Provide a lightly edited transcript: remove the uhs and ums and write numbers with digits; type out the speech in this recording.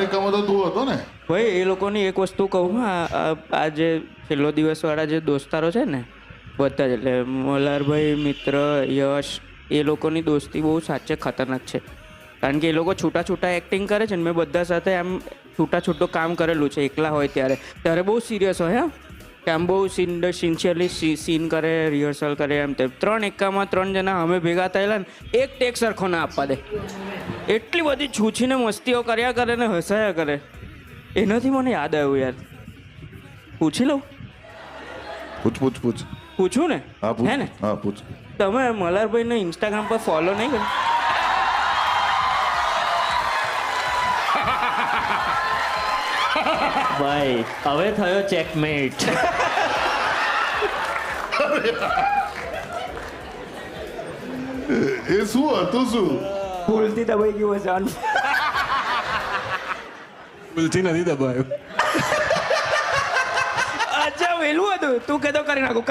એકામાં તો તું હતો ને ભાઈ એ લોકોની એક વસ્તુ કહું આ જે છેલ્લો દિવસવાળા જે દોસ્તારો છે ને બધા જ એટલે મલ્હારભાઈ મિત્ર યશ એ લોકોની દોસ્તી બહુ સાચે ખતરનાક છે કારણ કે એ લોકો છૂટા છૂટા એક્ટિંગ કરે છે ને મેં બધા સાથે આમ છૂટા છૂટું કામ કરેલું છે એકલા હોય ત્યારે બહુ સિરિયસ હોય હા કે આમ બહુ સિન્સિયરલી સીન કરે રિહર્સલ કરે એમ તેમ 3 એકામાં 3 જણા અમે ભેગા થયેલા ને એક ટેક સરખો ના આપવા દે એટલી બધી છૂછીને મસ્તીઓ કર્યા કરે ને હસાયા કરે એનાથી મને યાદ આવ્યું યાર પૂછી લઉં પૂછ પૂછું ને હા પૂછ હે ને હા પૂછ તમે મલ્હારભાઈને ઇન્સ્ટાગ્રામ પર ફોલો નહીં કરો ભાઈ હવે થયો ચેકમેટ એ શું હતું શું ભૂલથી દબાઈ ગયું હશે ભૂલથી નથી દબાયો અચ્છા વેલું હતું તું કહેતો કરી નાખું